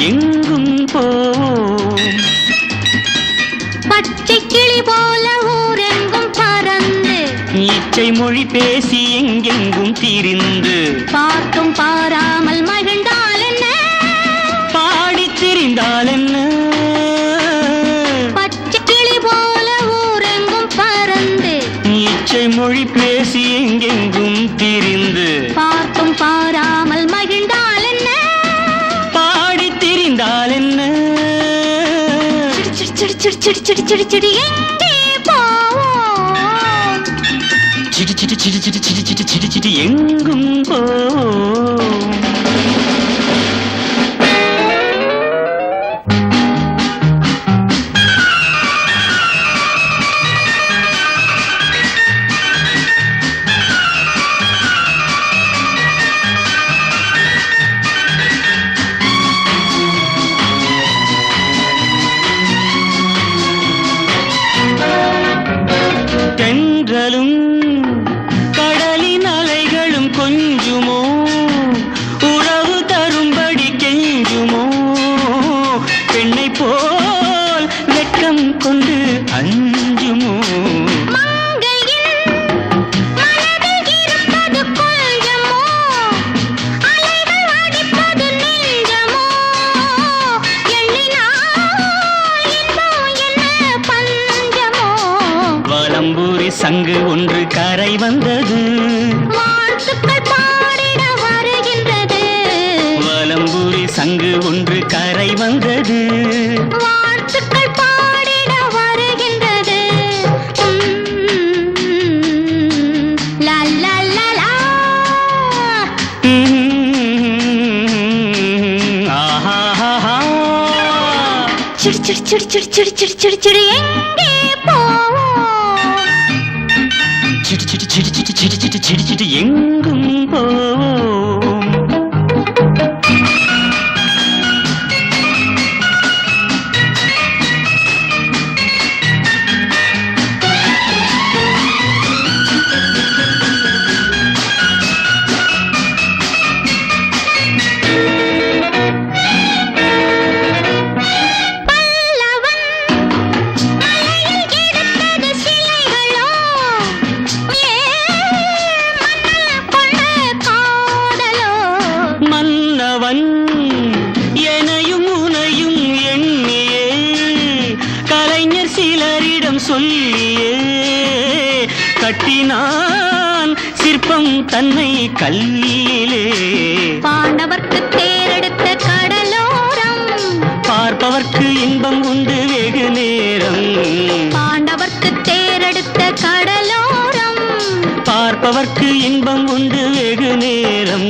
எங்கும் போவோம். பச்சை கிளி போல ஊரெங்கும் பறந்து இச்சை மொழி பேசி எங்கெங்கும் திரிந்து பார்த்தும் பாராமல் மகிழ்ந்தால் என்ன, பாடித் திரிந்தால் என்ன. பச்சை கிளி போல ஊரெங்கும் பறந்து இச்சை மொழி பேசி எங்கெங்கும் திரிந்து பார்த்தும் பாராமல் மகிழ்ந்தால் என்ன, பாடித் திரிந்தால் என்ன. எங்கே போவோம். சிடி சிடி சிடி சிடி சிடி சிடி சிடி சிடி எங்கும் போவோம். தென்றலும் கடலின் அலைகளும் கொஞ்சுமோ, உறவு தரும்படி கெஞ்சுமோ. பெண்ணை போல் வெட்கம் கொண்டு அஞ்சுமோ. வலம்பூரி சங்கு ஒன்று கரை வந்தது, வாழ்த்துக்கள் பாடிட வருகின்றது. வலம்பூரி சங்கு ஒன்று கரை வந்தது, வாழ்த்துக்கள் பாடிட வருகின்றது. லா லா லா லா. ஆஹா. சிடி சிடி சிடி சிடி சிடி சிடி சிடி சிடி எங்கே போவோம். சிடி சிடி சிடி சிடி சிடி சிடி சிடி சிடி எங்கும் போவோம். எனையும் உனையும் எண்ணியே கலைஞர் சிலரிடம் சொல்லியே கட்டினான் சிற்பம் தன்னை கல்லிலே. பாண்டவர்க்கு தேரெடுத்த கடலோரம் பார்ப்பவர்க்கு இன்பம் உண்டு வெகு நேரம். பாண்டவர்க்கு தேரெடுத்த கடலோரம் பார்ப்பவர்க்கு இன்பம் உண்டு வெகு நேரம்.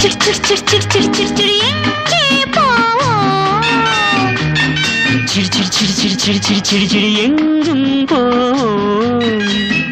சிடி சிடி சிடி சிடி சிடி சிடி சிடி சிடி எங்கும் போவோம்.